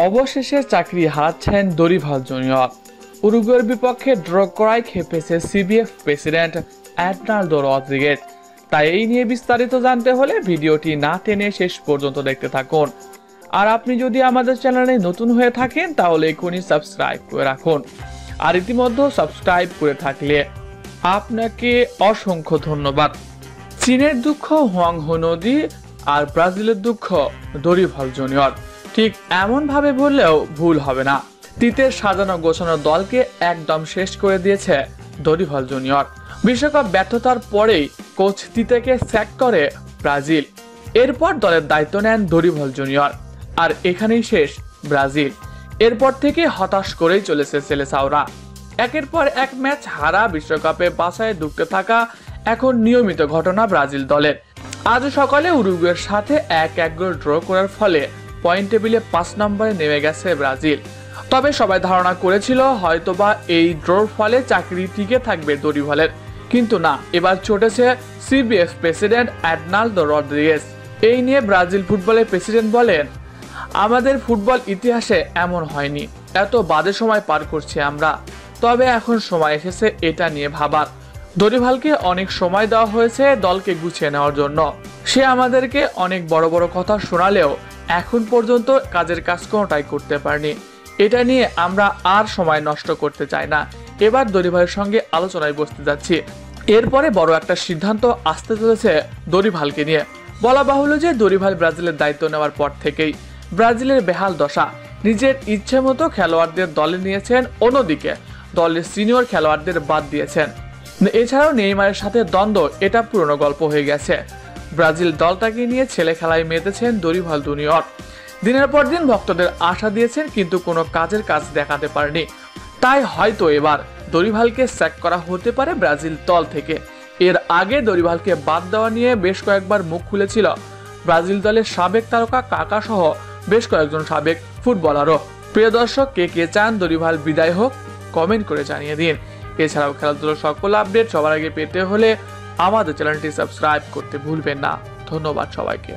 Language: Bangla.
অবশেষে চাকরি হারাচ্ছেন দরিভাল জুনিয়র। উরুগুয়ের বিপক্ষে ড্র করায় খেপেছে সিবিএফ প্রেসিডেন্ট এডনাল্ডো রদ্রিগেজ। তাই এই নিয়ে বিস্তারিত জানতে হলে ভিডিওটি না টেনে শেষ পর্যন্ত দেখতে থাকুন। আর আপনি যদি আমাদের চ্যানেলে নতুন হয়ে থাকেন তাহলে এখনই সাবস্ক্রাইব করে রাখুন। আর ইতিমধ্যে সাবস্ক্রাইব করে থাকলে আপনাকে অসংখ্য ধন্যবাদ। চীনের দুঃখ হুয়াংহো নদী আর ব্রাজিলের দুঃখ দরিভাল জুনিয়র। ঠিক এমন ভাবে বললেও ভুল হবে না। তিতের সাজানো গোছানো দলকে একদম শেষ করে দিয়েছে দরিভাল জুনিয়র। বিশ্বকাপ ব্যর্থতার পরেই কোচ তিতেকে স্যাক করে ব্রাজিল। এরপর দলের দায়িত্ব নেন দরিভাল জুনিয়র। আর এখানেই শেষ ব্রাজিল। এরপর থেকে হতাশ করেই চলেছে সেলেসাওরা। একের পর এক ম্যাচ হারা বিশ্বকাপে বাছাইয়ে ঢুকতে থাকা এখন নিয়মিত ঘটনা ব্রাজিল দলের। আজ সকালে উরুগুয়ের সাথে 1-1 গোল ড্র করার ফলে পয়েন্ট টেবিলে 5 নম্বরে নেমে গেছে ব্রাজিল। তবে সবাই ধারণা করেছিল হয়তোবা এই ড্রর ফলে চাকরি টিকে থাকবে দরিভালের, কিন্তু না, এবার চটেছে সিবিএফ প্রেসিডেন্ট এডনাল্ডো রদ্রিগেজ। এই নিয়ে ব্রাজিল ফুটবলের প্রেসিডেন্ট বলেন, আমাদের ফুটবল ইতিহাসে এমন হয়নি, এত বাজে সময় পার করছি আমরা। তবে এখন সময় এসেছে এটা নিয়ে ভাবার। দরিভালকে অনেক সময় দেওয়া হয়েছে দলকে গুছিয়ে নেওয়ার জন্য। সে আমাদেরকে অনেক বড় বড় কথা শোনালেও এখন পর্যন্ত কাজের কাজ কোনোটাই করতে পারেনি। এটা নিয়ে আমরা আর সময় নষ্ট করতে চাই না। এবার দরিভালের সঙ্গে আলোচনায় বসতে যাচ্ছি। এরপরে বড় একটা সিদ্ধান্ত আসতে চলেছে দরিভালকে নিয়ে। বলা বাহুল্য যে দরিভাল ব্রাজিলের দায়িত্ব নেওয়ার পর থেকেই ব্রাজিলের বেহাল দশা। নিজের ইচ্ছে মতো খেলোয়াড়দের দলে নিয়েছেন, অন্যদিকে দলের সিনিয়র খেলোয়াড়দের বাদ দিয়েছেন। এছাড়াও নেইমারের সাথে দ্বন্দ্ব, এটা পুরনো গল্প হয়ে গেছে। ব্রাজিল দলটাকে নিয়ে ছেলে খেলায় মেতেছেন দরিভাল জুনিয়র। দিনের পর দিন ভক্তদের আশা দিয়েছেন, কিন্তু কোনো কাজের কাজ দেখাতে পারেনি। তাই হয়তো এবার দরিভালকে স্যাক করা হতে পারে ব্রাজিল দল থেকে। এর আগে দরিভালকে বাদ দেওয়া নিয়ে বেশ কয়েকবার মুখ খুলেছিল ব্রাজিল দলের সাবেক তারকা কাকা সহ বেশ কয়েকজন সাবেক ফুটবলারও। প্রিয় দর্শক, কে কে চান দরিভাল বিদায় হোক কমেন্ট করে জানিয়ে দিন। এছাড়াও খেলাধুলার সকল আপডেট সবার আগে পেতে হলে আমাদের চ্যানেলটি সাবস্ক্রাইব করতে ভুলবেন না। ধন্যবাদ সবাইকে।